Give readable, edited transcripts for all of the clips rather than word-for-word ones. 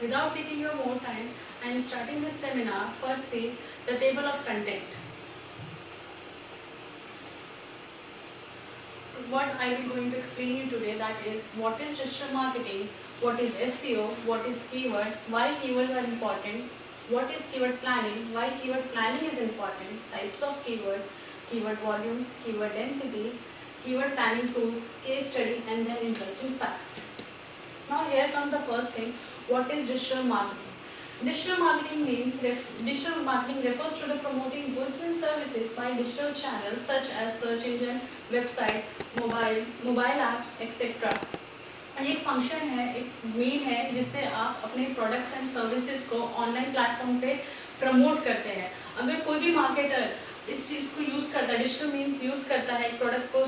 Without taking your more time, I am starting this seminar. First, see the table of content. What I will going to explain you today, that is what is digital marketing, what is SEO, what is keyword, why keywords are important, what is keyword planning, why keyword planning is important, types of keyword, keyword volume, keyword density, keyword planning tools, case study, and then interesting facts. Now here comes the first thing, what is digital marketing? Digital marketing means digital marketing refers to the promoting goods and services by digital channels such as search engine, website, mobile apps, etc. ये एक function है, एक mean है जिससे आप अपने products and services को online platform पे प्रमोट करते हैं. अगर कोई भी मार्केटर इस चीज़ को यूज़ करता है, डिजिटल मीन्स यूज़ करता है एक प्रोडक्ट को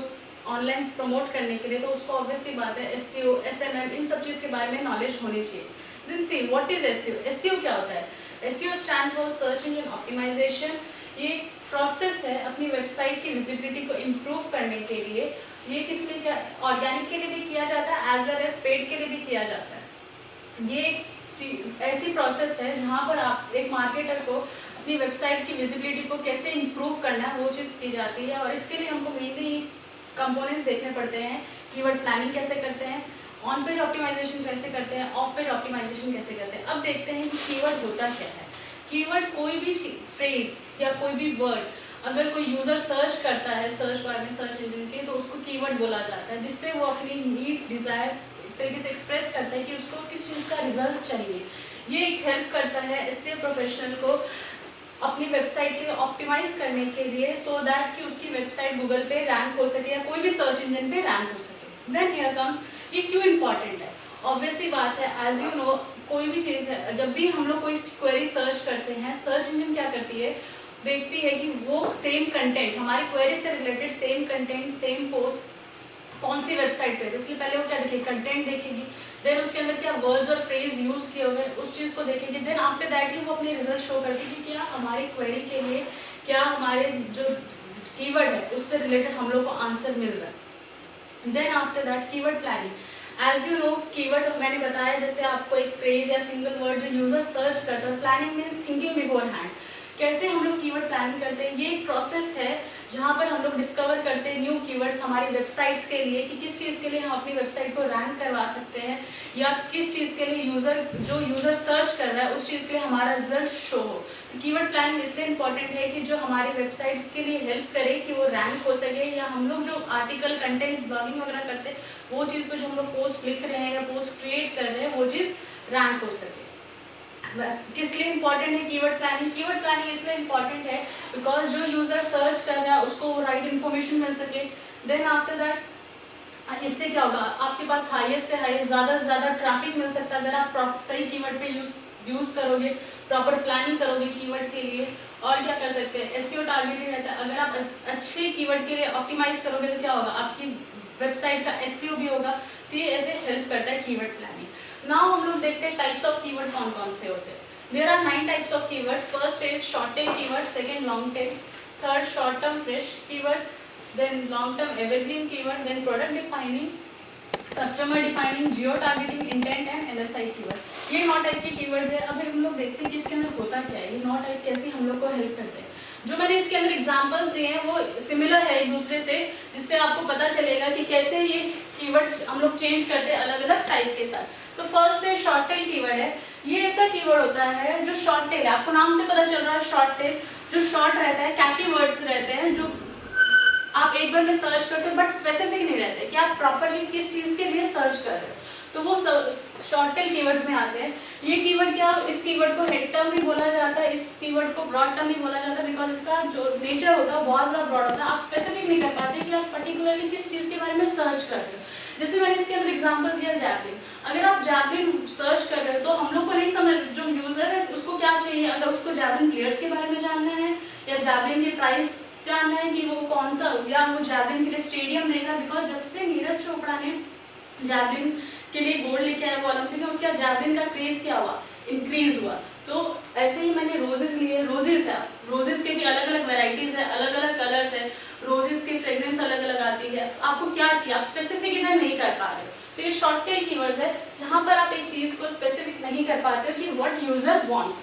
ऑनलाइन प्रमोट करने के लिए, तो उसको ऑब्वियसली बात है SEO, SMM इन सब चीज़ के बारे में नॉलेज होनी चाहिए. Then see what is SEO. SEO क्या होता है? SEO stand for Search Engine Optimization. ये प्रोसेस है अपनी वेबसाइट की विजिबिलिटी को इम्प्रूव करने के लिए. ये किस लिए किया? ऑर्गेनिक के लिए भी किया जाता है एज वेल एज पेड के लिए भी किया जाता है. ये एक ऐसी प्रोसेस है जहाँ पर आप एक मार्केटर को अपनी वेबसाइट की विजिबिलिटी को कैसे इम्प्रूव करना है वो चीज़ की जाती है. और इसके लिए हमको मेनली कंपोनेंट्स देखने पड़ते हैं. कीवर्ड प्लानिंग कैसे करते हैं, ऑन पेज ऑप्टिमाइजेशन कैसे करते हैं, ऑफ पेज ऑप्टिमाइजेशन कैसे करते हैं. अब देखते हैं कि कीवर्ड होता क्या है. कीवर्ड कोई भी फ्रेज या कोई भी वर्ड अगर कोई यूजर सर्च करता है सर्च बार में, सर्च इंजन के, तो उसको कीवर्ड बोला जाता है, जिससे वो अपनी नीड, डिजायर तरीके से एक्सप्रेस करता है कि उसको किस चीज़ का रिजल्ट चाहिए. ये एक हेल्प करता है SEO प्रोफेशनल को अपनी वेबसाइट के ऑप्टिमाइज करने के लिए, सो दैट कि उसकी वेबसाइट गूगल पे रैंक हो सके या कोई भी सर्च इंजन पे रैंक हो सके. देन हियर कम्स, ये क्यों इम्पॉर्टेंट है. ऑब्वियसली बात है, एज यू नो, कोई भी चीज़ है, जब भी हम लोग कोई क्वेरी सर्च करते हैं, सर्च इंजन क्या करती है, देखती है कि वो सेम कंटेंट, हमारी क्वेरी से related same content, same post कौन सी वेबसाइट पे है. इसलिए पहले वो क्या देखेगी, कंटेंट देखेगी. देन उसके अंदर क्या वर्ड्स और फ्रेज यूज किए हुए उस चीज़ को देखेगी. देन आफ्टर दैट ही वो अपने रिजल्ट शो करती है कि क्या हमारी क्वेरी के लिए, क्या हमारे जो कीवर्ड है उससे रिलेटेड हम लोग को आंसर मिल रहा है. Then after that keyword planning. As you know, keyword मैंने बताया जैसे आपको एक फ्रेज या सिंगल वर्ड जो यूजर सर्च करता है. Planning means thinking beforehand. कैसे हम लोग कीवर्ड प्लानिंग करते हैं, ये एक प्रोसेस है जहाँ पर हम लोग डिस्कवर करते हैं न्यू कीवर्ड्स हमारी वेबसाइट्स के लिए, कि किस चीज़ के लिए हम अपनी वेबसाइट को रैंक करवा सकते हैं, या किस चीज़ के लिए यूज़र सर्च कर रहा है उस चीज़ के लिए हमारा रिजल्ट शो हो. तो कीवर्ड प्लानिंग इसलिए इंपॉर्टेंट है कि जो हमारी वेबसाइट के लिए हेल्प करे कि वो रैंक हो सके, या हम लोग जो आर्टिकल, कंटेंट, ब्लॉगिंग वगैरह करते हैं वो चीज़ पर जो हम लोग पोस्ट लिख रहे हैं या पोस्ट क्रिएट कर रहे हैं वो चीज़ रैंक हो सके. किस लिए इंपॉर्टेंट है कीवर्ड प्लानिंग? कीवर्ड प्लानिंग इसलिए इंपॉर्टेंट है बिकॉज जो यूजर सर्च कर रहा है उसको राइट इन्फॉर्मेशन मिल सके. देन आफ्टर दैट इससे क्या होगा, आपके पास हाईएस्ट से हाईएस्ट, ज़्यादा से ज़्यादा ट्रैफिक मिल सकता है अगर आप सही कीवर्ड पे यूज़ करोगे, प्रॉपर प्लानिंग करोगे कीवर्ड के लिए. और क्या कर सकते हैं, SEO टारगेटेड रहता है. अगर आप अच्छे कीवर्ड के लिए ऑप्टिमाइज करोगे तो क्या होगा, आपकी वेबसाइट का SEO भी होगा. तो ये ऐसे हेल्प करता है कीवर्ड प्लानिंग. नाउ हम लोग देखते हैं टाइप्स ऑफ कीवर्ड कौन कौन से होते हैं. There are 9 types of keyword. First is short tail keyword, second long tail, third short term fresh keyword, then long term evergreen keyword, then product defining, customer defining, geo targeting, intent and LSI keyword. ये 9 type के keywords है. अब हम लोग देखते हैं कि इसके अंदर होता क्या है, ये 9 टाइप कैसे हम लोग को हेल्प करते हैं. जो मैंने इसके अंदर एग्जांपल्स दिए हैं वो सिमिलर है एक दूसरे से, जिससे आपको पता चलेगा कि कैसे ये कीवर्ड्स हम लोग चेंज करते हैं अलग अलग टाइप के साथ. तो फर्स्ट है शॉर्ट टेल कीवर्ड है. ये ऐसा कीवर्ड होता है जो शॉर्ट टेल है, आपको नाम से पता चल रहा है शॉर्ट टेल, जो शॉर्ट रहता है, कैची वर्ड्स रहते हैं, जो आप एक बार में सर्च करते हो बट स्पेसिफिक नहीं रहते कि आप प्रॉपरली किस चीज़ के लिए सर्च कर रहे हो, तो वो शॉर्ट टेल कीवर्ड्स में आते हैं. ये कीवर्ड क्या, इस कीवर्ड को हेड टर्म भी बोला जाता है, इस कीवर्ड को ब्रॉड टर्म भी बोला जाता है, बिकॉज इसका जो नेचर होता है बहुत ज़्यादा ब्रॉड होता है. आप स्पेसिफिक नहीं कर पाते कि आप पर्टिकुलरली किस चीज़ के बारे में सर्च कर रहे हो. जैसे मैंने इसके अंदर एग्जाम्पल दिया जैवलिन. अगर आप जैवलिन सर्च कर रहे हो तो हम लोग को नहीं समझ, जो यूजर है उसको क्या चाहिए, अगर उसको जैवलिन प्लेयर्स के बारे में जानना है या जैवलिन की प्राइस जानना है कि वो कौन सा, या वो जैवलिन के लिए स्टेडियम देखा, बिकॉज जब से नीरज चोपड़ा ने जैवलिन के लिए गोल्ड लेके आया वो ओलंपिक में, उसका जैवलिन का क्रेज क्या हुआ, इंक्रीज हुआ. तो ऐसे ही मैंने रोजेस लिए, रोजेस है, रोजेस के भी अलग अलग वेराइटीज है, अलग अलग कलर्स है, रोजेस की फ्रेग्रेंस अलग अलग आती है. आपको क्या चाहिए, आप स्पेसिफिक इधर नहीं कर पा रहे हो, तो ये शॉर्ट टेल कीवर्ड्स है जहाँ पर आप एक चीज़ को स्पेसिफिक नहीं नहीं कर पाते हो कि what user wants.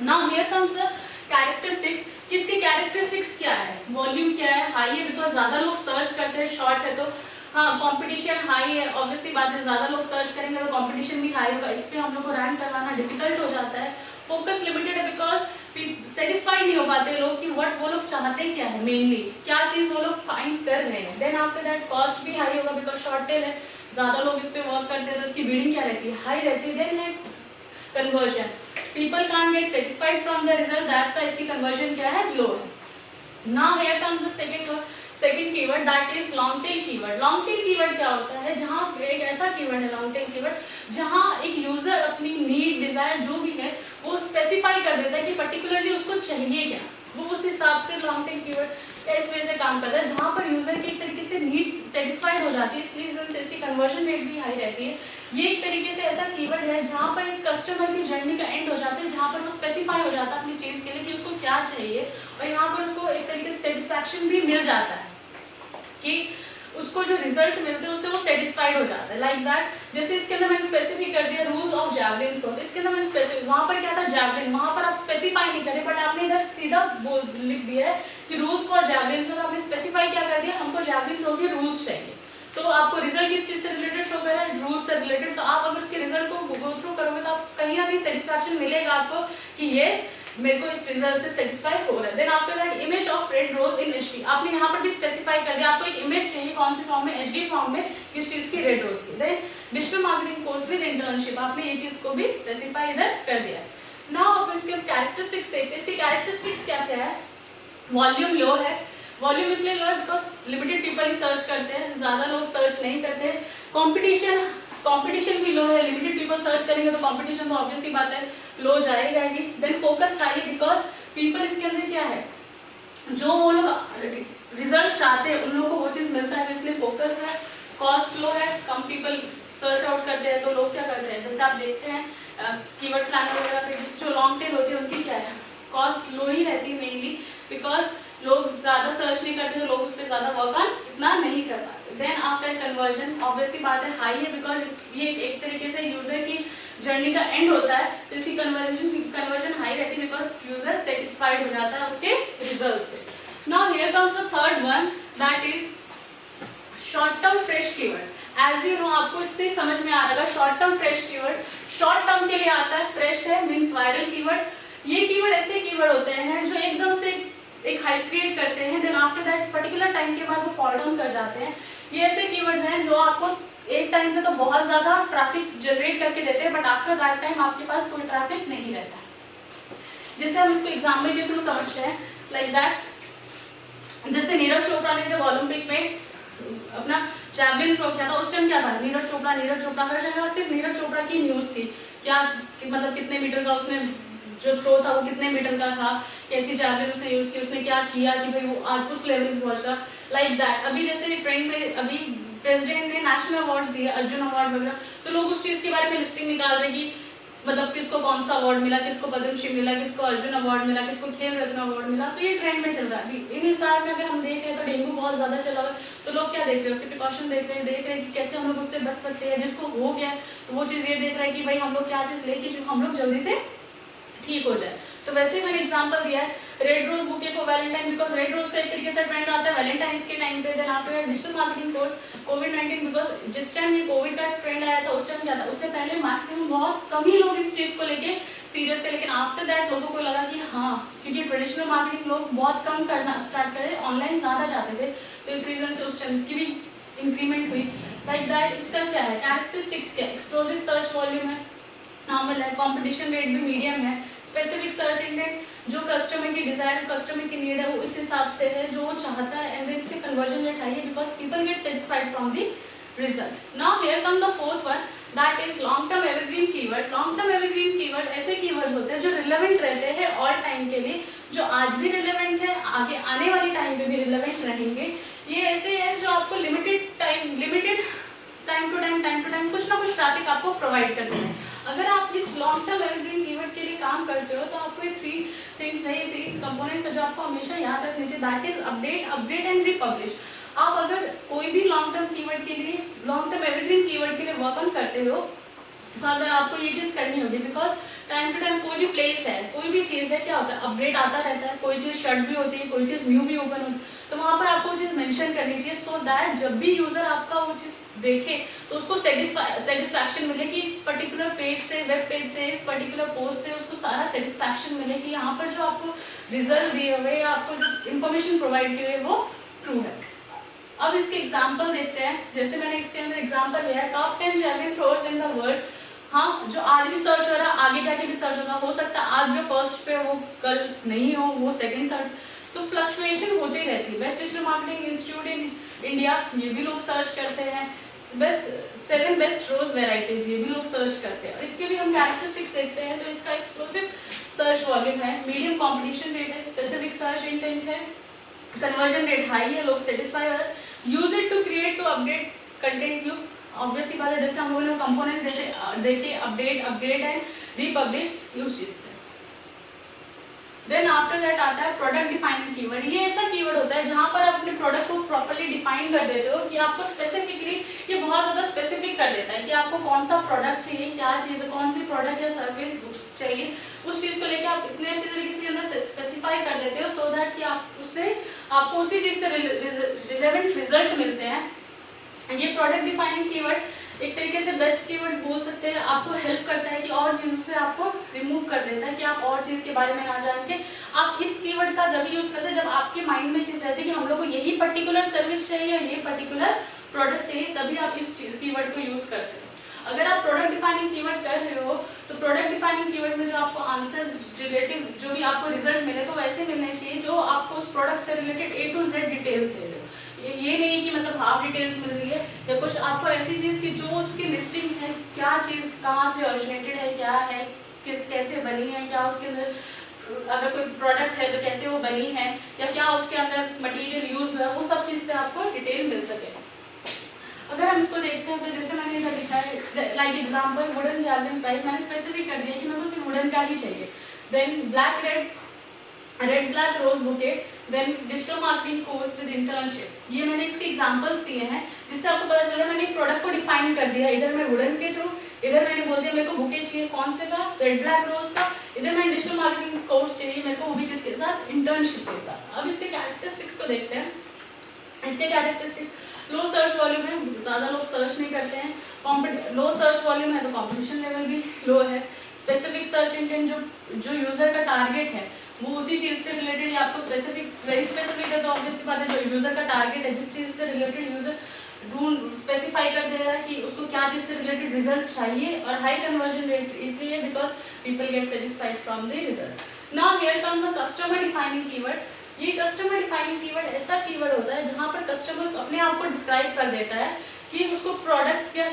Now here comes the characteristics, कि इसकी कैरेक्टरिस्टिक्स क्या है। वॉल्यूम क्या है, हाई है बिकॉज ज्यादा लोग सर्च करते हैं, शॉर्ट है तो हाँ कंपटीशन हाई है, ऑब्वियसली बात है ज्यादा लोग सर्च करेंगे तो कंपटीशन भी हाई होगा, इस पे हम लोग को रैंक करवाना डिफिकल्ट हो जाता है। फोकस लिमिटेड है बिकॉज सेटिस्फाइड नहीं हो पाते लोग कि व्हाट वो लोग चाहते क्या है, मेनली क्या चीज वो लोग फाइंड कर रहे हैं। देन आफ्टर दैट कॉस्ट भी हाई होगा बिकॉज शॉर्ट टेल है, ज्यादा लोग इस पे वर्क करते हैं तो इसकी बिडिंग क्या रहती है, हाई रहती है। देन है conversion, people can't get satisfied from the result, that's why इसकी कन्वर्जन क्या है, लो है। Now here comes the second keyword that is long tail keyword. Long tail keyword क्या होता है, जहां एक ऐसा कीवर्ड है लॉन्ग टेल कीवर्ड जहां एक यूजर अपनी नीड डिजायर जो भी है वो स्पेसिफाई कर देता है कि पर्टिकुलरली उसको चाहिए क्या, वो उस हिसाब से लॉन्ग टेल कीवर्ड इस वजह से काम करता है जहां पर यूजर की एक तरीके से नीड सेटिस्फाइड हो जाती है, इसलिए रीजन से इसकी कन्वर्जन रेट भी हाई रहती है। ये एक तरीके से ऐसा कीवर्ड है जहां पर एक कस्टमर की जर्नी का एंड हो जाता है, जहां पर वो स्पेसिफाई हो जाता है अपनी चीज के लिए कि उसको क्या चाहिए और यहाँ पर उसको एक तरीके से सेटिस्फैक्शन भी मिल जाता है कि उसको जो रिजल्ट मिलते हैं उससे वो सेटिस्फाइड हो जाता है। लाइक दैट, जैसे इसके अंदर मैंने स्पेसिफिक कर दिया रूल्स ऑफ जैवलिन थ्रो, इसके अंदर मैंने स्पेसिफिक, वहां पर क्या था जैवलिन, वहां पर आप स्पेसिफाई नहीं करे बट आपने इधर सीधा लिख दिया है कि रूल्स फॉर जैवलिन थ्रो, आपने स्पेसिफाई क्या कर दिया, हमको जैवलिन थ्रो के रूल्स चाहिए। तो आपको रिजल्ट किस चीज से रिलेटेड शो कर रहा है, रूल से रिलेटेड, तो आप अगर उसके रिजल्ट को गो थ्रू करोगे तो आप कहीं ना कहीं सेटिस्फैक्शन मिलेगा आपको कि यस मेरे को इस रिजल्ट से सेटिस्फाई हो रहा है। Then after that image of red rose in HD, आपने यहाँ पर भी स्पेसिफाई कर दिया आपको एक इमेज चाहिए कौन से फॉर्म में, एचडी फॉर्म में, किस चीज की, रेड रोज की। Then digital marketing course with internship, आपने ये चीज को भी स्पेसिफाई इधर कर दिया। नाउ आप इसके कैरेक्टरिस्टिक्स देखते हैं, इसकी कैरेक्टरिस्टिक्स क्या क्या है। वॉल्यूम लो है, वॉल्यूम इसलिए लो है because limited people he search करते हैं, ज्यादा लोग सर्च नहीं करते हैं। कंपटीशन भी लो है, लिमिटेड पीपल सर्च करेंगे तो कंपटीशन तो ऑब्वियसली बात है लो जाएगा ही। देन फोकस हाई है बिकॉज पीपल इसके अंदर क्या है, जो वो लोग रिजल्ट चाहते हैं उन लोगों को वो चीज मिलता है, इसलिए फोकस है। कॉस्ट लो है, कम पीपल सर्च आउट करते हैं तो लोग क्या करते हैं, जैसे आप देखते हैं कीवर्ड प्लानर वगैरह पे जो लॉन्ग टेल होती है उनकी क्या है, कॉस्ट लो ही रहती है मेनली बिकॉज लोग ज्यादा सर्च नहीं करते तो लोग उस पर ज्यादा वर्क ऑन इतना नहीं कर पाते। देन आफ्टर कन्वर्जन ऑब्वियसली बात है हाई है बिकॉज ये एक तरीके से यूजर की जर्नी का एंड होता है तो इसकी कन्वर्जन हाई रहती है बिकॉज यूजर सेटिस्फाइड हो जाता है उसके रिजल्ट से। Now here comes the third one that is short term fresh keyword. As you know आपको इससे समझ में आ रहा है short term fresh keyword, short term के लिए आता है, फ्रेश है मीन्स वायरल कीवर्ड। ये कीवर्ड ऐसे कीवर्ड होते हैं जो एकदम से एक हाइप क्रिएट करते हैं, then after that particular time के बाद वो फॉल डाउन कर जाते हैं। ये ऐसे कीवर्ड्स हैं जो आपको एक टाइम पे तो बहुत ज्यादा ट्रैफिक जनरेट करके देते हैं बट आफ्टर दैट टाइम आपके पास कोई ट्रैफिक नहीं रहता। जैसे हम इसको एग्जाम्पल के थ्रू समझते हैं, लाइक दैट जैसे नीरज चोपड़ा ने जब ओलंपिक में अपना जैवलिन थ्रो किया था उस टाइम क्या था, नीरज चोपड़ा हर जगह सिर्फ नीरज चोपड़ा की न्यूज थी, क्या मतलब कितने मीटर का उसने जो थ्रो था वो कितने मीटर का था, कैसी जैवलिन उसने यूज की, उसने क्या किया कि भाई वो आज उस लेवल पे पहुंचा, लाइक दैट। अभी जैसे ट्रेंड में अभी प्रेसिडेंट ने नेशनल अवार्ड्स दिए, अर्जुन अवार्ड वगैरह, तो लोग उस चीज के बारे में लिस्टिंग निकाल रहे कि मतलब किसको कौन सा अवार्ड मिला, किसको पद्मश्री मिला, किसको अर्जुन अवार्ड मिला, किसको खेल रत्न अवार्ड मिला, तो ये ट्रेंड में चल रहा है। इन हिसाब में अगर हम देख रहे हैं तो डेंगू बहुत ज्यादा चला हुआ है तो लोग क्या देख रहे हैं, उसके प्रिकॉशन देख रहे हैं कि कैसे हम लोग उससे बच सकते हैं, जिसको हो गया तो वो चीज ये देख रहा है कि भाई हम लोग क्या चीज लेके जो हम लोग जल्दी से ठीक हो जाए। तो वैसे ही मैंने एग्जांपल दिया है red rose bouquet for valentine because red rose का एक तरीके से ट्रेंड आता है वैलेंटाइंस के टाइम पे। Then after digital marketing course कोविड-19 बिकॉज जिस टाइम ये कोविड का ट्रेंड आया था उस टाइम क्या था, उससे पहले मैक्सिमम बहुत कम ही लोग इस चीज को लेके सीरियस थे, लेकिन आफ्टर दैट लोगों को लगा कि हाँ क्योंकि ट्रेडिशनल मार्केटिंग लोग बहुत कम करना स्टार्ट करे, ऑनलाइन ज्यादा जाते थे तो इस रीजन से उस टाइम इसकी भी इंक्रीमेंट हुई। लाइक दैट इसका क्या है कैरेक्टरिस्टिक्स क्या, एक्सप्लोसिव सर्च वॉल्यूम है, नॉर्मल है, कंपटीशन रेट भी मीडियम है, स्पेसिफिक सर्च इंटेंट जो कस्टमर की डिजायर कस्टमर की नीड है वो इस हिसाब से है जो वो चाहता है, एंड देन इससे कन्वर्जन रेट हाई है because people get satisfied from the result. Now here come the fourth one that is long term evergreen keyword. Long term evergreen keyword ऐसे कीवर्ड्स होते हैं जो रिलेवेंट रहते हैं ऑल टाइम के लिए, जो आज भी रिलेवेंट है आगे आने वाले टाइम पे भी रिलेवेंट रहेंगे। ये ऐसे है जो आपको लिमिटेड टाइम टू टाइम कुछ ना कुछ ट्रैफिक आपको प्रोवाइड करते हैं। अगर आप इस लॉन्ग टर्म एवरग्रीन कीवर्ड के लिए काम करते हो तो आपको ये 3 थिंग्स है, 3 कंपोनेंट्स है जो आपको हमेशा याद रखने चाहिए, that is update and republish. आप अगर कोई भी लॉन्ग टर्म कीवर्ड के लिए लॉन्ग टर्म एवरग्रीन कीवर्ड के लिए वर्क ऑन करते हो तो अगर आपको ये चीज़ करनी होगी, बिकॉज टाइम टू टाइम कोई भी प्लेस है, कोई भी चीज़ है, क्या होता है अपडेट आता रहता है, कोई चीज़ शट भी होती है, कोई चीज़ न्यू भी ओपन होती है, तो वहाँ पर आपको वो चीज़ मेंशन करनी चाहिए, सो दैट जब भी यूज़र आपका वो चीज़ देखे तो उसको सेटिस्फैक्शन मिले कि इस पर्टिकुलर पेज से, वेब पेज से, इस पर्टिकुलर पोस्ट से उसको सारा सेटिस्फैक्शन मिले कि यहाँ पर जो आपको रिजल्ट दिए हुए या आपको जो इन्फॉर्मेशन प्रोवाइड की हुई है वो ट्रू है। अब इसके एग्जाम्पल देखते हैं, जैसे मैंने इसके अंदर एग्जाम्पल लिया है, top 10 javelin throwers in the world. हाँ, जो आज भी सर्च हो रहा है आगे जाके भी सर्च होगा, हो सकता है आज जो फर्स्ट पे वो कल नहीं हो, वो सेकंड थर्ड, तो फ्लक्चुएशन होती रहती है। Best digital marketing institute in India, ये भी लोग सर्च करते हैं। बेस्ट 7 बेस्ट रोज वेराइटीज, ये भी लोग सर्च करते हैं। और इसके भी हम कैरेक्टरिस्टिक्स देखते हैं, तो इसका एक्सप्लोसिव सर्च वॉल्यूम है, मीडियम कॉम्पिटिशन रेट है, स्पेसिफिक सर्च इंटेंट है, कन्वर्जन रेट हाई है, लोग सेटिस्फाई हो रहे हैं, use it to create to update content view. Obviously बात है, जैसे हम लोगों ने कंपोनेंट्स जैसे देखे update, upgrade and republish, use चीज से। देन आफ्टर दैट आता है प्रोडक्ट डिफाइनिंग कीवर्ड। ये ऐसा कीवर्ड होता है जहां पर आप अपने प्रोडक्ट को प्रॉपर्ली डिफाइन कर देते हो कि आपको स्पेसिफिकली, ये बहुत ज़्यादा स्पेसिफिक कर देता है कि आपको कौन सा प्रोडक्ट चाहिए, क्या चीज़, कौन सी प्रोडक्ट या सर्विस चाहिए, उस चीज़ को लेकर आप इतने अच्छे तरीके से अंदर स्पेसिफाई कर देते हो, सो दैट कि आप उससे आपको उसी चीज़ से रिलेवेंट रिजल्ट मिलते हैं। ये प्रोडक्ट डिफाइनिंग कीवर्ड एक तरीके से बेस्ट कीवर्ड बोल सकते हैं, आपको हेल्प करता है कि और चीज़ों से आपको रिमूव कर देता है कि आप और चीज़ के बारे में ना जान के आप इस कीवर्ड का जब यूज़ करते हैं जब आपके माइंड में चीज़ रहती है कि हम लोग को यही पर्टिकुलर सर्विस चाहिए, ये पर्टिकुलर प्रोडक्ट चाहिए, तभी आप इस कीवर्ड को यूज़ करते हो। अगर आप प्रोडक्ट डिफाइनिंग कीवर्ड कर रहे हो तो प्रोडक्ट डिफाइनिंग कीवर्ड में जो आपको आंसर्स रिलेटिव जो भी आपको रिजल्ट मिले तो वैसे मिलने चाहिए जो आपको उस प्रोडक्ट से related A to Z details दे रहे हो। ये नहीं कि मतलब हाफ डिटेल्स मिल रही है या कुछ, आपको ऐसी चीज़ की जो उसकी लिस्टिंग है, क्या चीज़ कहाँ से ओरिजिनेटेड है, क्या है, किस कैसे बनी है, क्या उसके अंदर अगर कोई प्रोडक्ट है तो कैसे वो बनी है, या क्या उसके अंदर मटेरियल यूज हुआ है, वो सब चीज़ से आपको डिटेल मिल सके। अगर हम इसको देखते हैं तो जैसे मैंने इधर लिखा है like example wooden javelin price, मैंने स्पेसिफिक कर दिया कि मेरे को सिर्फ वुडन का ही चाहिए। Then black red black rose bouquet, then digital marketing course with internship. ये मैंने इसके एग्जांपल्स दिए हैं जिससे आपको पता चला मैंने एक प्रोडक्ट को डिफाइन कर दिया। इधर मैं वुडन के थ्रू, इधर मैंने बोल दिया मेरे को बुके चाहिए कौन से का, रेड ब्लैक रोज का, इधर मैंने डिजिटल मार्केटिंग कोर्स चाहिए मेरे को, वो भी किसके साथ, इंटर्नशिप के साथ। अब इसके कैरेक्टरिस्टिक्स को देखते हैं। इसके कैरेक्टरिस्टिक्स लो सर्च वॉल्यूम है, ज़्यादा लोग सर्च नहीं करते हैं, लो सर्च वॉल्यूम है तो कॉम्पिटिशन लेवल भी लो है, स्पेसिफिक सर्च इंटेंट जो यूज़र का टारगेट है वो उसी चीज़ से रिलेटेड या आपको स्पेसिफिक वेरी स्पेसिफिक है तो ऑब्वियसली बात है जो यूज़र का टारगेट है जिस चीज़ से रिलेटेड यूज़र ढूंढ स्पेसिफाई कर दे रहा है कि उसको क्या चीज़ से रिलेटेड रिजल्ट चाहिए, और हाई कन्वर्जन रेट इसलिए because people get satisfied from the result. Now here come the customer defining keyword. ये कस्टमर डिफाइनिंग कीवर्ड ऐसा कीवर्ड होता है जहाँ पर कस्टमर अपने आप को डिस्क्राइब कर देता है कि उसको प्रोडक्ट या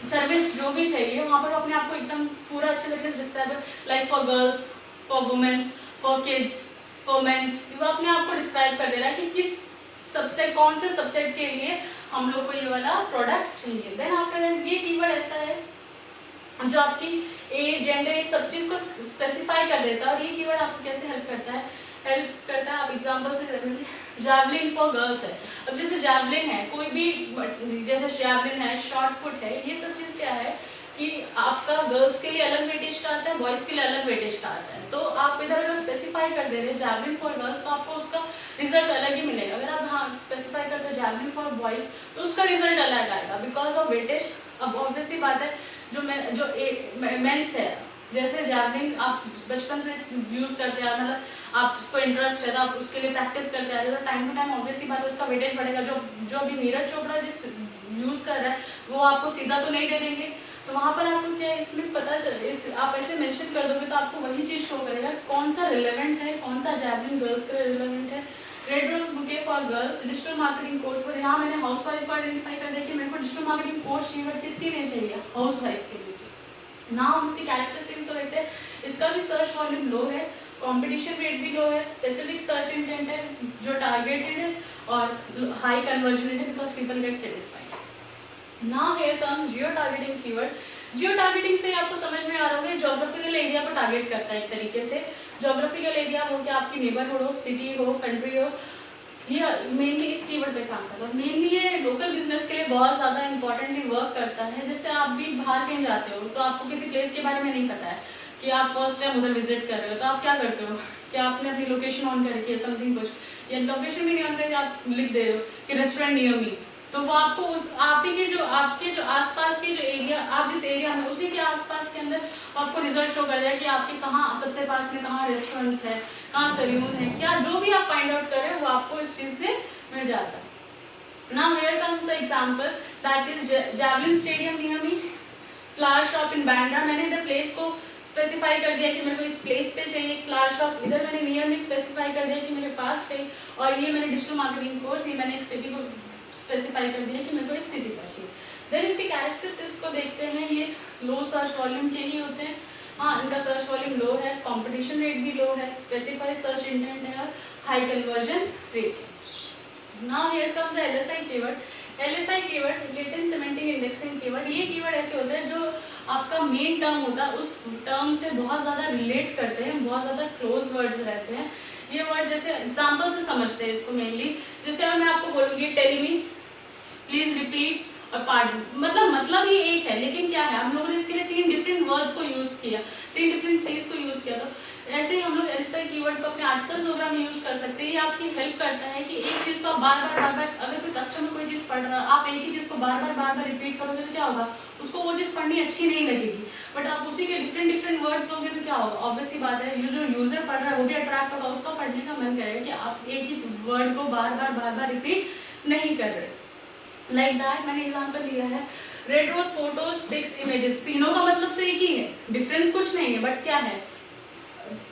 सर्विस जो भी चाहिए वहाँ पर अपने आप को एकदम पूरा अच्छे तरीके से describe, like for girls, for womens, for kids, for mens, वो अपने आप को डिस्क्राइब कर दे रहा है कि किस सबसेट, कौन से सबसेट के लिए हम लोग को ये वाला प्रोडक्ट चाहिए। देन आफ्टर ये कीवर्ड ऐसा है जो आपकी एज, जेंडर, ये सब चीज़ को स्पेसिफाई कर देता है। और ये कीवर्ड आपको कैसे हेल्प करता है, आप एग्जांपल से करेंगे। जैवलिन फॉर गर्ल्स है, अब जैसे जैवलिन है, कोई भी जैसे जैवलिन है, शॉर्ट पुट है, ये सब चीज़ क्या है कि आपका गर्ल्स के लिए अलग वेटेज का आता है, बॉयज़ के लिए अलग वेटेज का आता है। तो आप इधर अगर स्पेसिफाई कर दे रहे हैं जैवलिन फॉर गर्ल्स तो आपको उसका रिजल्ट अलग ही मिलेगा। अगर आप हाँ स्पेसिफाई करते हैं जैवलिन फॉर बॉयज़ तो उसका रिजल्ट अलग आएगा बिकॉज ऑफ वेटेज। अब ऑब्वियसली बात है जो मेंस है, जैसे जैवलिन आप बचपन से यूज़ करते हैं, मतलब आपको इंटरेस्ट है तो आप उसके लिए प्रैक्टिस करते आ रहे हो, तो टाइम टू टाइम ऑब्वियसली बात है उसका वेटेज बढ़ेगा। जो अभी नीरज चोपड़ा जिस यूज़ कर रहा है वो आपको सीधा तो नहीं दे देंगे, तो वहाँ पर आपको क्या है इसमें पता चल, आप ऐसे मेंशन कर दोगे तो आपको वही चीज़ शो करेगा कौन सा रिलेवेंट है, कौन सा जैवलिन गर्ल्स के लिए रिलेवेंट है। Red rose bouquet for girls, digital marketing course पर यहाँ मैंने हाउस वाइफ को आइडेंटिफाई कर दिया कि मेरे को डिजिटल मार्केटिंग कोर्स चाहिए, बट किसके लिए चाहिए, हाउस वाइफ के लिए चाहिए। ना हम इसकी कैरेक्टरिस्टिक्स को देखते हैं, इसका भी सर्च वॉल्यूम लो है, कंपटीशन रेट भी लो है, स्पेसिफिक सर्च इंटेंट है जो टारगेटेड है, और हाई कन्वर्जन रेट है because people get satisfied. Now here comes Jio targeting keyword. Jio targeting से आपको समझ में आ रहा होगा ज्योग्राफिकल एरिया को टारगेट करता है एक तरीके से। ज्योग्राफिकल एरिया हो क्या आपकी नेबरहुड हो, सिटी हो, कंट्री हो, ये मेनली इस कीवर्ड पे काम करता है। मेनली ये लोकल बिजनेस के लिए बहुत ज़्यादा इंपॉर्टेंटली वर्क करता है। जैसे आप भी बाहर कहीं जाते हो तो आपको किसी प्लेस के बारे में नहीं पता है कि आप फर्स्ट टाइम उधर विजिट कर रहे हो, तो आप क्या करते हो कि आपने अपनी लोकेशन ऑन करके है समथिंग कुछ, या लोकेशन भी नहीं ऑन करके आप लिख दे रहे हो कि रेस्टोरेंट नियर मी, तो वो आपको उस आप ही के जो आपके जो आसपास के जो एरिया, आप जिस एरिया में उसी के आसपास के अंदर आपको रिजल्ट शो कर देगा कि आपके कहाँ सबसे पास में कहाँ रेस्टोरेंट्स है, कहाँ सैलून है, क्या जो भी आप फाइंड आउट करें वो आपको इस चीज़ से मिल जाता है। Now here comes the example, that is Javelin Stadium near me, flower shop in Bandra. मैंने इधर प्लेस को स्पेसिफाई कर दिया कि मेरे को इस प्लेस पे चाहिए फ्लावर शॉप, इधर मैंने नियर में स्पेसिफाई कर दिया कि मेरे पास चाहिए, और ये मैंने डिजिटल मार्केटिंग कोर्स, ये मैंने एक सिटी को स्पेसिफाई कर दिया कि मेरे को इस सिटी पर चाहिए। देन इसके कैरेक्टरिस्टिक्स को देखते हैं, ये लो सर्च वॉल्यूम के ही होते हैं। हाँ, इनका सर्च वॉल्यूम लो है, कॉम्पिटिशन रेट भी लो है, स्पेसिफाई सर्च इंटेंट है और हाई कन्वर्जन रेट है। Now here come the LSI keyword. LSI keyword, latent semantic indexing keyword, ये keyword ऐसे होते हैं जो आपका मेन टर्म होता है उस टर्म से बहुत ज़्यादा रिलेट करते हैं, बहुत ज़्यादा क्लोज वर्ड्स रहते हैं। ये वर्ड जैसे एग्जाम्पल से समझते हैं इसको मेनली। जैसे अगर मैं आपको बोलूँगी टेल मी, प्लीज रिपीट और पार्डन, मतलब ये एक है, लेकिन क्या है हम लोगों ने इसके लिए 3 डिफरेंट वर्ड्स को यूज़ किया, 3 डिफरेंट चीज़ को यूज़ किया। तो ऐसे ही हम लोग एलएसआई कीवर्ड को अपने आर्टिकल्स वगैरह में यूज़ कर सकते हैं। ये आपकी हेल्प करता है कि एक चीज़ को आप बार बार अगर कोई कस्टमर कोई चीज़ पढ़ रहा है, आप एक ही चीज़ को बार बार रिपीट करोगे तो क्या होगा, उसको वो चीज़ पढ़नी अच्छी नहीं लगेगी। बट आप उसी के डिफरेंट वर्ड्स लोगे तो क्या होगा, ऑब्वियसली बात है ये जो यूजर पढ़ रहा है वो भी अट्रैक्ट होगा, उसका पढ़ने का मन करेगा कि आप एक ही वर्ड को बार बार रिपीट नहीं कर रहे। लाइक दैट मैंने एग्जाम्पल लिया है, रेट्रोस, फोटोज, पिक्स, इमेजेस, तीनों का मतलब तो एक ही है, डिफरेंस कुछ नहीं है, बट क्या है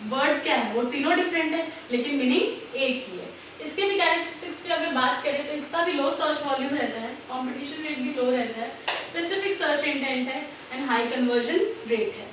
वर्ड्स क्या है वो तीनों डिफरेंट है लेकिन मीनिंग एक ही है। इसके भी कैरेक्टरिस्टिक्स की अगर बात करें तो इसका भी लो सर्च वॉल्यूम रहता है, कंपटीशन रेट भी लो रहता है, स्पेसिफिक सर्च इंटेंट है एंड हाई कन्वर्जन रेट है।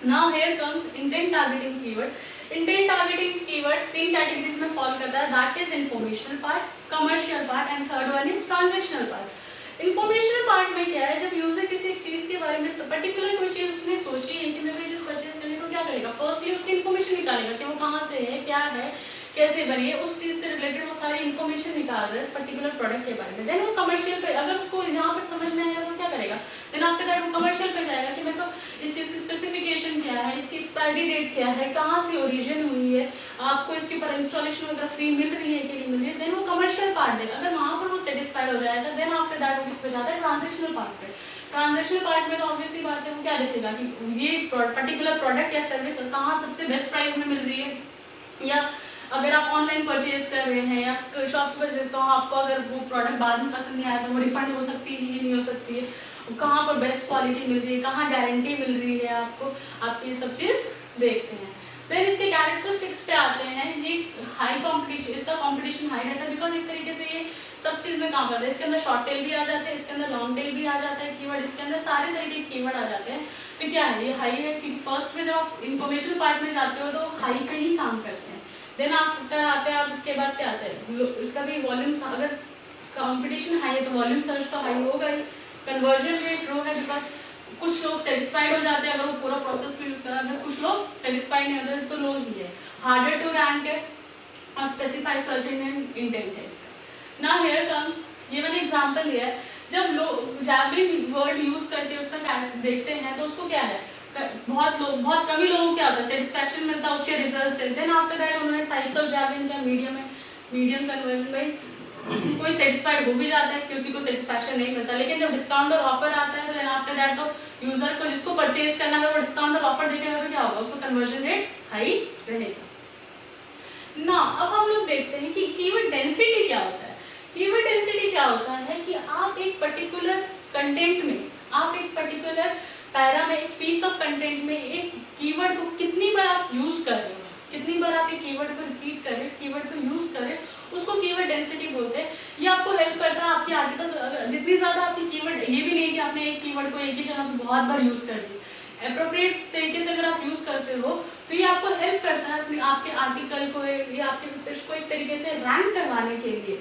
Now here comes intent targeting keyword. Intent targeting keyword 3 categories में फॉल करता है, that is informational part, commercial part and third one is transactional part. Informational part में क्या है, जब user किसी एक चीज के बारे में पर्टिकुलर कोई चीज उसने सोची है कि मैं कोई चीज परचेज करने को क्या करेगा, फर्स्टली उसकी इन्फॉर्मेशन निकालेगा कि वो कहाँ से है, क्या है, कैसे बनी है, उस चीज से रिलेटेड वो सारी इन्फॉर्मेशन निकाल रहा है इस पर्टिकुलर प्रोडक्ट के बारे में। देन वो कमर्शियल पे, अगर उसको यहाँ पर समझ में आएगा तो क्या करेगा, देन आफ्टर दैट वो कमर्शियल पे जाएगा कि मेरे को इस चीज की स्पेसिफिकेशन क्या है, इसकी एक्सपायरी डेट क्या है, कहाँ से ओरिजिन हुई है, आपको इसके ऊपर इंस्टॉलेशन वगैरह फ्री मिल रही है कि नहीं मिल रही है, देन वो कमर्शियल पार्ट देगा। अगर वहाँ पर वो सेटिस्फाइड हो जाएगा देन आफ्टर दैट वो किस पे जाता है, ट्रांजेक्शनल पार्ट पे। ट्रांजेक्शनल पार्ट में तो ऑब्वियसली बात है वो क्या देखेगा कि ये पर्टिकुलर प्रोडक्ट या सर्विस कहाँ सबसे बेस्ट प्राइस में मिल रही है, या अगर आप ऑनलाइन परचेज कर रहे हैं या शॉप्स पर जाते हो आपको अगर वो प्रोडक्ट बाद में पसंद नहीं आया तो वो रिफंड हो सकती है या नहीं हो सकती है, कहाँ पर बेस्ट क्वालिटी मिल रही है, कहाँ गारंटी मिल रही है आपको, आप ये सब चीज़ देखते हैं। देन इसके कैरेक्टरिस्टिक्स पे आते हैं, ये हाई कॉम्पिटिशन, इसका कॉम्पिटिशन हाई रहता है बिकॉज एक तरीके से ये सब चीज़ में काम करता है। इसके अंदर शॉर्ट टेल भी आ जाते हैं, इसके अंदर लॉन्ग टेल भी आ जाता है कीवर्ड, इसके अंदर सारे तरीके के कीवर्ड आ जाते हैं। तो क्या है ये हाई है क्योंकि फर्स्ट में जब आप इन्फॉर्मेशन पार्ट में जाते हो तो हाई पे ही काम करते हैं। देन आफ्टर आते हैं आप उसके बाद क्या आता है, इसका भी वॉल्यूम, अगर कंपटीशन हाई है तो वॉल्यूम सर्च तो हाई होगा ही, कन्वर्जन रेट लो है बिकॉज कुछ लोग सेटिस्फाइड हो जाते हैं अगर वो पूरा प्रोसेस को यूज करें, अगर कुछ लोग सेटिस्फाइड नहीं होते तो लो ही है, हार्डर टू रैंक है और स्पेसिफाइड सर्च इंटेंट है इसका। नाउ हियर कम्स, ये मैंने एग्जांपल लिया है, जब लोग जैवलिन वर्ड यूज करके उसका देखते हैं तो उसको क्या है, बहुत कम ही लोगों को क्या होता है सेटिस्फैक्शन मिलता है उसके रिजल्ट से। देन आफ्टर दैट उन्होंने टाइप्स ऑफ जैवलिन क्या, मीडियम कन्वर्जन में कोई सेटिस्फाइड हो भी जाता है, किसी को सेटिस्फैक्शन नहीं मिलता, लेकिन जब डिस्काउंट और ऑफर आता है तो देन आफ्टर दैट तो यूजर को जिसको परचेज करना है वो डिस्काउंट और ऑफर देखेगा तो क्या होगा, उसको कन्वर्जन रेट हाई रहेगा ना। अब हम लोग देखते हैं कि कीवर्ड डेंसिटी क्या होता है। कीवर्ड डेंसिटी क्या होता है कि आप एक पर्टिकुलर कंटेंट में, आप एक पर्टिकुलर पैरा में, एक पीस ऑफ कंटेंट में एक कीवर्ड को कितनी बार आप यूज कर रहे हो, कितनी बार आप एक कीवर्ड को रिपीट करें, कीवर्ड को यूज करें, उसको कीवर्ड डेंसिटी बोलते हैं। ये आपको हेल्प करता है आपके आर्टिकल, जितनी ज्यादा आपकी कीवर्ड, ये भी नहीं कि आपने एक कीवर्ड को एक ही जगह पे बहुत बार यूज कर दी, एप्रोप्रिएट तरीके से अगर आप यूज करते हो तो ये आपको हेल्प करता है अपने आपके आर्टिकल को या आपके पिच को एक तरीके से रैंक करवाने के लिए।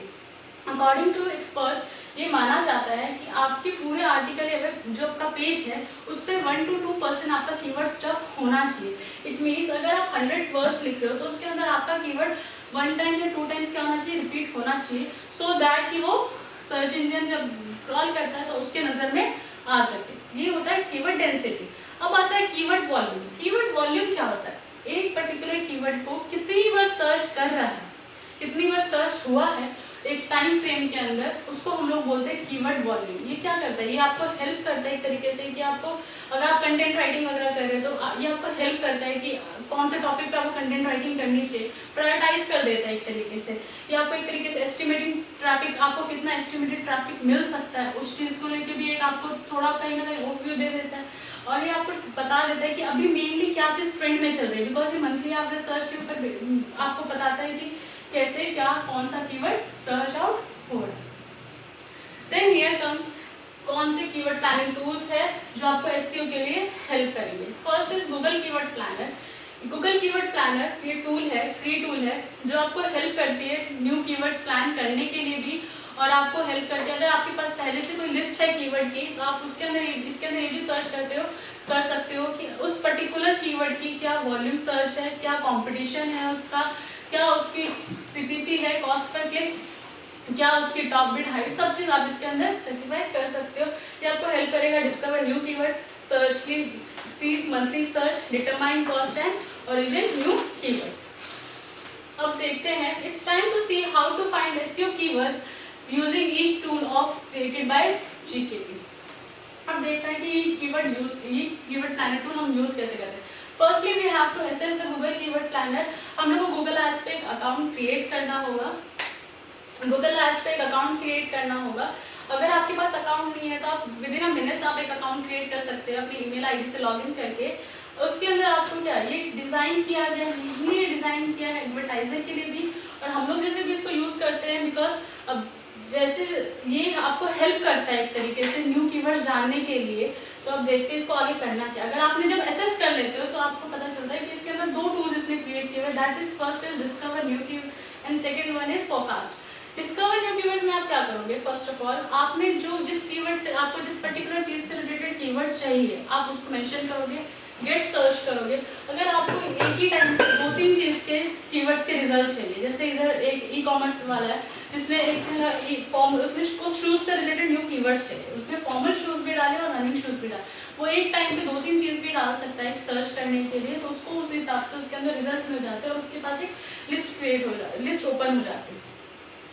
अकॉर्डिंग टू एक्सपर्ट्स ये माना जाता है कि आपके पूरे आर्टिकल या जो आपका पेज है उस पर 1 to 2% आपका कीवर्ड स्टफ होना चाहिए। इट मीन्स अगर आप 100 वर्ड्स लिख रहे हो तो उसके अंदर आपका कीवर्ड 1 टाइम या 2 टाइम्स क्या होना चाहिए, रिपीट होना चाहिए, सो दैट कि वो सर्च इंजन जब क्रॉल करता है तो उसके नज़र में आ सके। ये होता है कीवर्ड डेंसिटी। अब आता है कीवर्ड वॉल्यूम। कीवर्ड वॉल्यूम क्या होता है, एक पर्टिकुलर कीवर्ड को कितनी बार सर्च कर रहा है, कितनी बार सर्च हुआ है एक टाइम फ्रेम के अंदर, उसको हम लोग बोलते हैं कीवर्ड वॉल्यूम। ये क्या करता है, ये आपको हेल्प करता है एक तरीके से कि आपको, अगर आप कंटेंट राइटिंग वगैरह कर रहे हो तो ये आपको हेल्प करता है कि कौन से टॉपिक पे आपको कंटेंट राइटिंग करनी चाहिए, प्रायोरिटाइज कर देता है एक तरीके से। ये आपको एक तरीके से एस्टिमेटिंग ट्रैफिक, आपको कितना एस्टिमेटेड ट्रैफिक मिल सकता है उस चीज़ को लेकर भी एक आपको थोड़ा कहीं ना कहीं ओवरव्यू दे देता है, और ये आपको बता देता है कि अभी मेनली क्या चीज़ ट्रेंड में चल रही है, बिकॉज ये मंथली एवरेज सर्च के ऊपर आपको बताता है कि कैसे क्या कौन सा कीवर्ड सर्च आउट हो रहा है। देन हियर कम्स कौन से कीवर्ड प्लानिंग टूल्स है जो आपको एसईओ के लिए हेल्प करेंगे। First is Google keyword planner. Google keyword planner ये टूल है, फ्री टूल है, जो आपको हेल्प करती है न्यू कीवर्ड प्लान करने के लिए भी, और आपको हेल्प करती है अगर आपके पास पहले से कोई लिस्ट है कीवर्ड की तो आप उसके अंदर इसके अंदर ये भी सर्च कर सकते हो कि उस पर्टिकुलर कीवर्ड की क्या वॉल्यूम सर्च है, क्या कंपटीशन है उसका, क्या उसकी सीपीसी है, कॉस्ट पर क्लिक, क्या उसकी टॉप बिड हाइट, सब चीज आप इसके अंदर स्पेसिफाई कर सकते हो। ये आपको हेल्प करेगा discover new keyword, search see monthly search, determine cost and origin new keywords. अब देखते हैं, it's time to see how to find SEO keywords using each tool of created by GKP. अब देखते हैं कि ये कीवर्ड प्लानर टूल हम use कैसे करते हैं। Firstly we have to access the Google keyword planner. हम लोग को गूगल एड्स पे एक अकाउंट क्रिएट करना होगा, गूगल एड्स पे एक अकाउंट क्रिएट करना होगा। अगर आपके पास अकाउंट नहीं है तो आप विद इन अ मिनट्स आप एक अकाउंट क्रिएट कर सकते हैं अपनी ईमेल आईडी से लॉगिन करके। उसके अंदर आपको क्या ये डिज़ाइन किया गया है, ये डिज़ाइन किया है एडवर्टाइजर के लिए भी, और हम लोग जैसे भी इसको यूज़ करते हैं, बिकॉज अब जैसे ये आपको हेल्प करता है एक तरीके से न्यू कीवर्ड्स जानने के लिए। तो अब देखते हैं इसको आगे करना क्या। अगर आपने जब एसेस कर लेते हो तो आपको पता चलता है कि इसके अंदर 2 टूल्स इसने क्रिएट किए हुए, that is first is discover new keyword and second one is forecast. Discover new keywords में आप क्या करोगे, फर्स्ट ऑफ ऑल आपने जिस कीवर्ड से आपको जिस पर्टिकुलर चीज से रिलेटेड कीवर्ड चाहिए आप उसको मेंशन करोगे, गेट सर्च करोगे। अगर आपको एक ही टाइम पे 2-3 चीज के कीवर्ड्स के रिजल्ट चाहिए, जैसे इधर एक ई कॉमर्स वाला है जिसने उसने शूज से रिलेटेड न्यू कीवर्ड्स चाहिए, उसने फॉर्मल शूज भी डाले और रनिंग शूज भी डाले, वो एक टाइम पे 2-3 चीज भी डाल सकता है सर्च करने के लिए, तो उसको उस हिसाब से उसके अंदर रिजल्ट मिल जाते हैं और उसके पास एक लिस्ट क्रिएट हो जाती है, लिस्ट ओपन हो जाती है।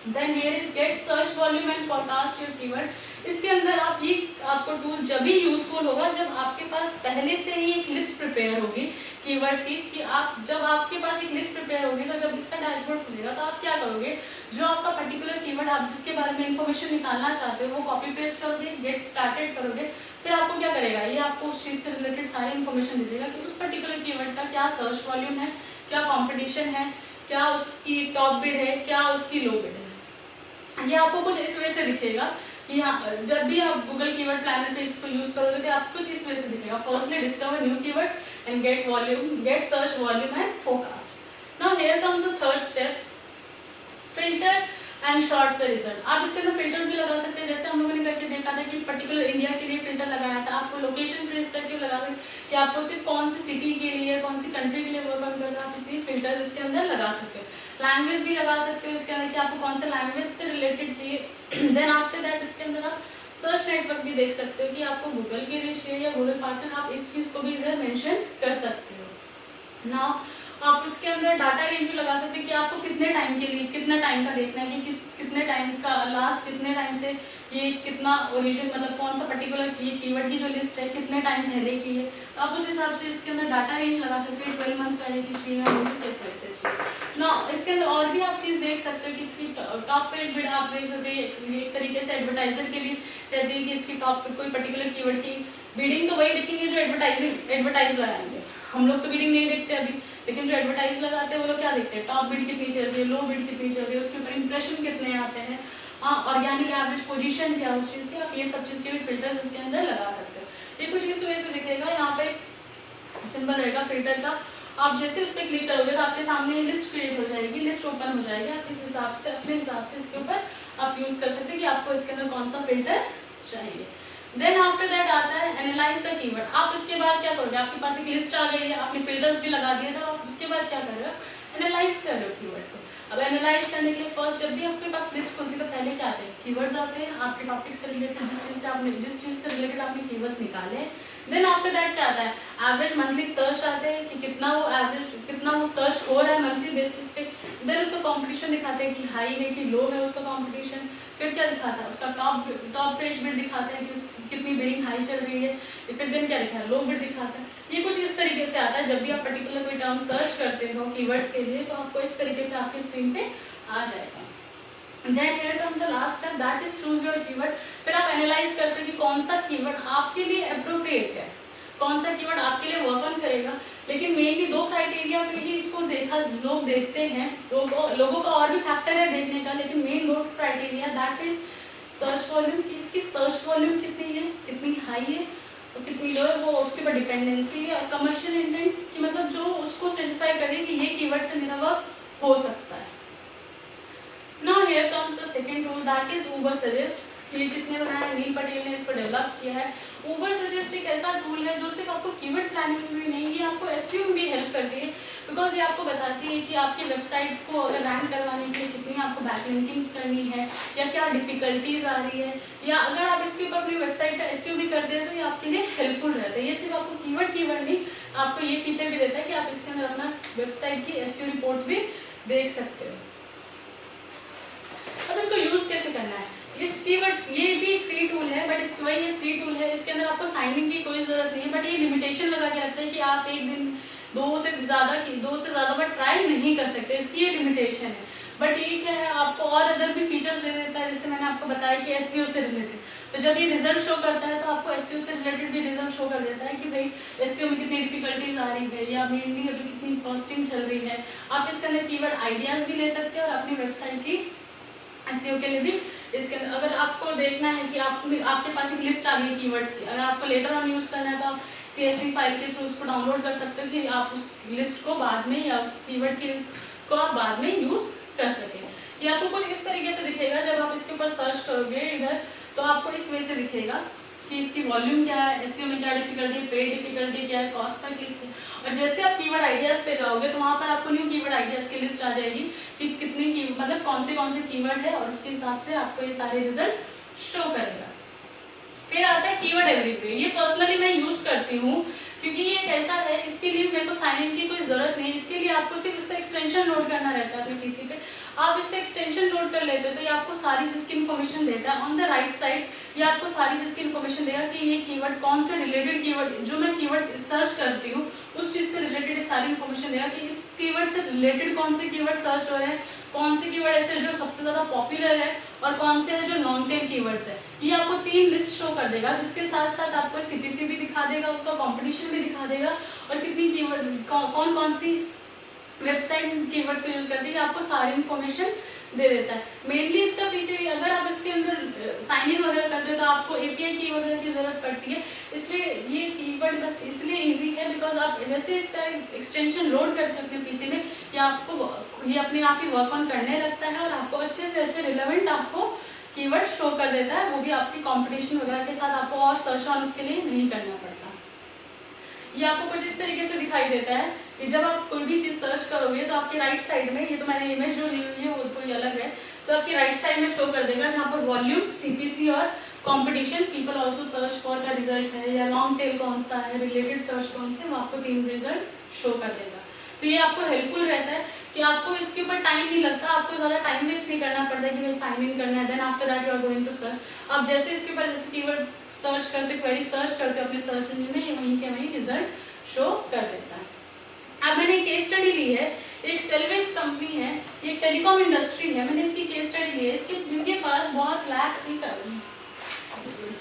Then here is get search volume and forecast your keyword. इसके अंदर आपको टूल जब भी यूजफुल होगा जब आपके पास पहले से ही एक लिस्ट प्रिपेयर होगी कीवर्ड्स की, कि जब आपके पास एक लिस्ट प्रिपेयर होगी तो जब इसका डैशबोर्ड खुलेगा तो आप क्या करोगे, जो आपका पर्टिकुलर कीवर्ड आप जिसके बारे में इंफॉर्मेशन निकालना चाहते हो वो कॉपी पेस्ट करोगे, गेट स्टार्टेड करोगे, फिर आपको क्या करेगा, ये आपको उस चीज़ से रिलेटेड सारी इन्फॉर्मेशन दे देगा कि उस पर्टिकुलर कीवर्ड का क्या सर्च वॉल्यूम है, क्या कॉम्पिटिशन है, क्या उसकी टॉप बिड है, क्या उसकी लो बिड है। ये आपको कुछ इस वजह से दिखेगा कि जब भी आप गूगल कीवर्ड प्लानर पे इसको यूज करोगे तो आपको कुछ इस वजह से दिखेगा। Firstly discover new keywords and get search volume and forecast. Now here comes the third step, filter and shorts the result. आप इसके अंदर फिल्टर्स भी लगा सकते हैं, जैसे हम लोगों ने करके देखा था कि पर्टिकुलर इंडिया के लिए फिल्टर लगाया था, आपको लोकेशन ट्रेस करके लगा सकते कि आपको सिर्फ कौन सी सिटी के लिए कौन सी कंट्री के लिए वर्क ऑन करना, आप इसी फिल्टर्स इसके अंदर लगा सकते हो। लैंग्वेज भी लगा सकते हो इसके अंदर कि आपको कौन से लैंग्वेज से रिलेटेड चाहिए। देन आफ्टर दैट इसके अंदर आप सर्च नेटवर्क भी देख सकते हो कि आपको गूगल के लिए चाहिए या गूगल पार्टनर, आप इस चीज़ को भी इधर मेंशन कर सकते हो। नाउ आप इसके अंदर डाटा रेंज भी लगा सकते हैं कि आपको कितने टाइम के लिए कितना टाइम का देखना है कि कितने टाइम का लास्ट कितने टाइम से ये कितना ओरिजिन मतलब कौन सा पर्टिकुलर ये कीवर्ड की जो लिस्ट है कितने टाइम पहले की है, तो आप उस हिसाब से इसके अंदर डाटा रेंज लगा सकते हैं 12 मंथ्स पहले की चाहिए या किस वैसे चाहिए ना। इसके अंदर और भी आप चीज़ देख सकते हो कि इसकी टॉप पेज बिड आप देख सकते हैं, एक तरीके से एडवर्टाइजर के लिए कहते हैं कि इसकी टॉप कोई पर्टिकुलर कीवर्ड की बिडिंग तो वही देखेंगे जो एडवर्टाइज लगाएंगे। हम लोग तो बिडिंग नहीं देखते अभी, लेकिन जो एडवर्टाइज लगाते हैं वो लोग क्या देखते हैं, टॉप बिड कितनी चल रही है, लो बिड कितनी चल रही है, उसके ऊपर इंप्रेशन कितने आते हैं, ऑर्गेनिक एवरेज पोजीशन क्या उस चीज़ की, आप ये सब चीज़ के भी फिल्टर्स इसके अंदर लगा सकते हो। ये कुछ इस वजह से दिखेगा, यहाँ पे सिंबल रहेगा फिल्टर का, आप जैसे उस पर क्लिक करोगे तो आपके सामने लिस्ट क्रिएट हो जाएगी, लिस्ट ओपन हो जाएगी, आप इस हिसाब से अपने हिसाब से इसके ऊपर आप यूज़ कर सकते हैं कि आपको इसके अंदर कौन सा फिल्टर चाहिए। देन आफ्टर दैट आता है एनालाइज द कीवर्ड। आप उसके बाद क्या करोगे, आपके पास एक लिस्ट आ गई है, आपने फिल्टर्स भी लगा दिए थे, आप उसके बाद क्या कर रहे हो, एनालाइज कर रहे हो कीवर्ड को। अब एनालाइज करने के लिए फर्स्ट जब भी आपके पास लिस्ट खुलती है तो पहले क्या आते हैं, कीवर्ड्स आते हैं, आपके टॉपिक से रिलेटेड जिस चीज़ से रिलेटेड आपने कीवर्ड्स निकाले। देन आफ्टर दैट क्या आता है, एवरेज मंथली सर्च आते हैं कि कितना वो सर्च हो रहा है मंथली बेसिस पे। देन उसका कंपटीशन दिखाते हैं कि हाई है कि लो है उसका कंपटीशन। फिर क्या दिखाता है, उसका टॉप पेज बिड दिखाते हैं कि कितनी बिडिंग हाई चल रही है। फिर देन क्या दिखा है, लो बिड दिखाता है। ये कुछ इस तरीके से आता है जब भी आप पर्टिकुलर कोई टर्म सर्च करते हो कीवर्ड्स के लिए, तो आपको इस तरीके से आपकी स्क्रीन पे आ जाएगा। Then here come the last step, that is choose your keyword. फिर आप एनालाइज करते हैं कि कौन सा कीवर्ड आपके लिए अप्रोप्रिएट है, कौन सा कीवर्ड आपके लिए वर्क ऑन करेगा। लेकिन मेनली 2 क्राइटेरिया पे ही इसको लोग देखते हैं। लोगों का और भी फैक्टर है देखने का, लेकिन main 2 criteria that is search volume, कि इसकी सर्च वॉल्यूम कितनी है, कितनी हाई है और कितनी लो है, वो उसके ऊपर डिपेंडेंसी है। और कमर्शियल इंटेंट कि मतलब जो उसको सेटिस्फाई करे कि ये कीवर्ड से मेरा वर्क हो सकता है। Now here comes the second tool, that is Uber Suggest। ये किसने बनाया है, नील पटेल ने इसको डेवलप किया है। Uber Suggest एक ऐसा टूल है जो सिर्फ आपको कीवर्ड प्लानिंग में नहीं, ये आपको एसईओ में भी हेल्प करती है। बिकॉज ये आपको बताती है कि आपकी वेबसाइट को अगर रैंक करवाने के लिए कितनी आपको बैकलिंकिंग करनी है, या क्या डिफिकल्टीज आ रही है, या अगर आप इसके ऊपर अपनी वेबसाइट का एसईओ भी करते हैं तो ये आपके लिए हेल्पफुल रहता है। ये सिर्फ आपको कीवर्ड नहीं, आपको ये फीचर भी देता है कि आप इसके अंदर अपना वेबसाइट की एसईओ रिपोर्ट भी देख सकते हो। अब इसको यूज कैसे करना है, इस कीवर्ड ये भी फ्री टूल है, बट इसको ये फ्री टूल है, इसके अंदर आपको साइन इन की कोई जरूरत नहीं है। बट ये लिमिटेशन लगा के रखता है कि आप एक दिन 2 से ज़्यादा बार ट्राई नहीं कर सकते, इसकी ये लिमिटेशन है। बट ये क्या है, आपको और अदर भी फीचर्स दे देता है, जैसे मैंने आपको बताया कि एसईओ से रिलेटेड। तो जब ये रिजल्ट शो करता है तो आपको एसईओ से रिलेटेड भी रिजल्ट शो कर देता है कि भाई एसईओ में कितनी डिफिकल्टीज आ रही है, या मेनली अभी कितनी कॉस्टिंग चल रही है। आप इसके अंदर कीवर्ड आइडियाज भी ले सकते हैं और अपनी वेबसाइट की एसईओ के लिए भी इसके अंदर अगर आपको देखना है कि आपके पास एक लिस्ट आ गई कीवर्ड्स की, अगर आपको लेटर ऑन यूज करना है तो आप CSV फाइल के थ्रू उसको डाउनलोड कर सकते हो कि आप उस लिस्ट को बाद में, या उस कीवर्ड की लिस्ट को आप बाद में यूज कर सकें। ये आपको कुछ इस तरीके से दिखेगा जब आप इसके ऊपर सर्च करोगे इधर, तो आपको इस वे से दिखेगा कि इसकी वॉल्यूम क्या है, एसईओ में क्या डिफिकल्टी, पेड डिफिकल्टी क्या है, कॉस्ट पर क्लिक। और जैसे आप कीवर्ड आइडियाज पे जाओगे तो वहाँ पर आपको न्यू कीवर्ड आइडियाज की लिस्ट आ जाएगी कि कितने की मतलब कौन से कीवर्ड है, और उसके हिसाब से आपको ये सारे रिजल्ट शो करेगा। फिर आता है कीवर्ड एवरीवे। ये पर्सनली मैं यूज करती हूँ क्योंकि ये एक ऐसा है, इसके लिए मेरे को साइन इन की कोई जरूरत नहीं है। इसके लिए आपको सिर्फ इसका एक्सटेंशन लोड करना रहता है अपने पीसी पे। आप इसका एक्सटेंशन लोड कर लेते हो तो ये आपको सारी चीज की इन्फॉर्मेशन देता है। ऑन द राइट साइड ये आपको सारी चीज की इन्फॉर्मेशन देगा कि ये कीवर्ड कौन से रिलेटेड कीवर्ड, जो मैं कीवर्ड सर्च करती हूँ उस चीज से रिलेटेड सारी इन्फॉर्मेशन देगा कि इस कीवर्ड से रिलेटेड कौन से कीवर्ड सर्च हो रहे हैं, कौन से कीवर्ड ऐसे जो सबसे ज्यादा पॉपुलर है और कौन से है जो नॉन टेल कीवर्ड्स है। ये आपको 3 लिस्ट शो कर देगा, जिसके साथ साथ आपको CPC भी दिखा देगा, उसका कंपटीशन भी दिखा देगा, और कितनी कीवर्ड कौन सी वेबसाइट कीवर्ड्स को यूज करती है, आपको सारी इन्फॉर्मेशन दे देता है। मेनली इसका पीछे अगर आप इसके अंदर साइन इन वगैरह करते हो तो आपको API की वगैरह की जरूरत पड़ती है, इसलिए ये कीवर्ड बस इसलिए इजी है बिकॉज आप जैसे इसका एक्सटेंशन लोड करते हैं अपने पीसी में, ये अपने आप ही वर्क ऑन करने लगता है और आपको अच्छे से अच्छे रिलेवेंट आपको कीवर्ड शो कर देता है, वो भी आपकी कंपटीशन वगैरह के साथ। आपको और सर्च ऑन उसके लिए नहीं करना पड़ता। ये आपको कुछ इस तरीके से दिखाई देता है कि जब आप कोई भी चीज सर्च करोगे तो आपके राइट साइड में, ये तो मैंने इमेज जो ली हुई है वो थोड़ी अलग है, तो आपके राइट साइड में शो कर देगा जहाँ पर वॉल्यूम, CPC और competition, people also search for का रिजल्ट है, या लॉन्ग टेल कौन सा है, रिलेटेड सर्च कौन से, वो आपको 3 रिजल्ट शो कर देगा। तो ये आपको हेल्पफुल रहता है कि आपको इसके ऊपर टाइम नहीं लगता, आपको ज़्यादा टाइम वेस्ट नहीं करना पड़ता कि भाई साइन इन करना है, then after that you are going to search. आप जैसे इसके ऊपर जैसे कीवर्ड सर्च करते, क्वेरी सर्च करते अपने सर्च इंजन में, ये वहीं के वहीं रिजल्ट शो कर देता है। अब मैंने केस स्टडी ली है, एक सेलवेज कंपनी है, ये टेलीकॉम इंडस्ट्री है, मैंने इसकी केस स्टडी ली है। इनके पास बहुत लैक थी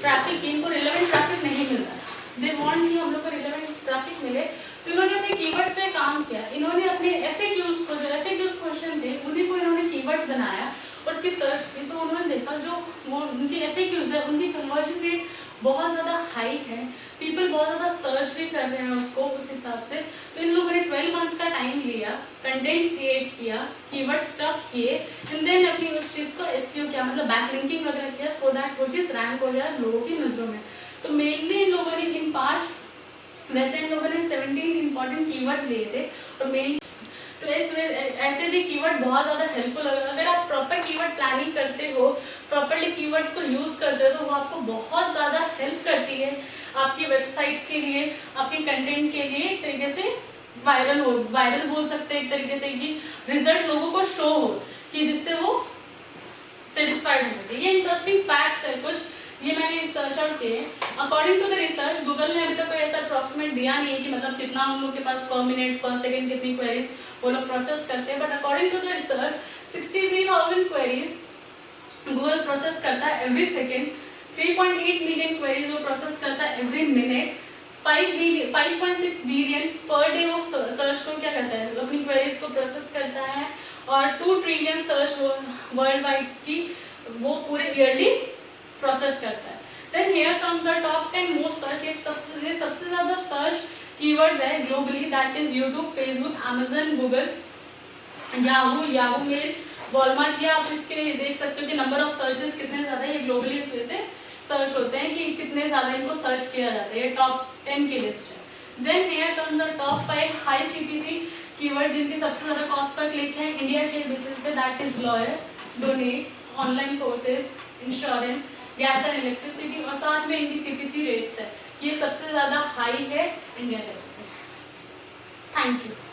ट्रैफिक, इनको रिलेवेंट ट्रैफिक नहीं मिल रहा, दे वांट कि हम लोग को रिलेवेंट ट्रैफिक मिले, तो इन्होंने अपने कीवर्ड्स पे काम किया। इन्होंने अपने FAQs को, जो FAQs क्वेश्चन थे उन्हीं को इन्होंने कीवर्ड्स बनाया और उसकी सर्च की, तो उन्होंने देखा जो वो उनकी FAQs है उनकी कन्वर्जन रेट बहुत ज़्यादा हाई है, पीपल बहुत ज़्यादा सर्च भी कर रहे हैं उसको उस हिसाब से। तो इन लोगों ने 12 मंथ्स का टाइम लिया, कंटेंट क्रिएट किया, कीवर्ड स्टफ किए, एंड देन अपनी उस चीज़ को SEO किया, मतलब बैकलिंकिंग वगैरह किया, सो दैट वो चीज़ रैंक हो जाए लोगों की नज़रों में। तो मेनली इन लोगों ने इन पास्ट, वैसे इन लोगों ने 17 इंपॉर्टेंट कीवर्ड्स लिए थे और मेन, तो ऐसे भी कीवर्ड बहुत ज़्यादा हेल्पफुल होगा। अगर आप प्रॉपर कीवर्ड प्लानिंग करते हो, प्रॉपरली कीवर्ड्स को यूज़ करते हो, तो वो आपको बहुत ज़्यादा हेल्प करती है आपकी वेबसाइट के लिए, आपके कंटेंट के लिए एक तरीके से वायरल बोल सकते हैं एक तरीके से, कि रिजल्ट लोगों को शो हो, कि जिससे वो सेटिस्फाइड हो सकते हैं। ये इंटरेस्टिंग फैक्ट्स है कुछ, ये मैंने सर्च आउट किए। According to the research, Google ने अभी तक कोई ऐसा अप्रॉक्सीमेट दिया नहीं है कि मतलब कितना उन लोग के पास पर मिनट पर सेकंड कितनी क्वेरीज वो लोग प्रोसेस करते हैं, but according to the research 63,000 queries Google process करता है एवरी सेकेंड, 3.8 मिलियन क्वेरीज वो प्रोसेस करता है every minute, 5.6 billion per day वो सर्च को क्या करता है, अपनी क्वेरीज को प्रोसेस करता है, और 2 ट्रिलियन सर्च वर्ल्ड वाइड की वो पूरे ईयरली प्रोसेस करता है। Then here comes the top 10 most search, ये सबसे ज़्यादा सर्च कीवर्ड्स है globally, that is YouTube, Facebook, Amazon, Google, Yahoo mail, Walmart. ये आप इसके देख सकते हो कि नंबर ऑफ सर्चेस कितने ज़्यादा है, ये ग्लोबली इस वजह से सर्च होते हैं कि कितने ज़्यादा इनको सर्च किया जाता है। ये टॉप 10 की लिस्ट है। Then here comes the top 5 high CPC keyword जिनकी सबसे ज़्यादा कॉस्ट पर क्लिक है इंडिया के बेसिस पे, that is lawyer, donate, online courses, insurance, gas and electricity, और साथ में इनकी सीपीसी रेट्स है, ये सबसे ज़्यादा हाई है इंडिया लेवल पे। Thank you.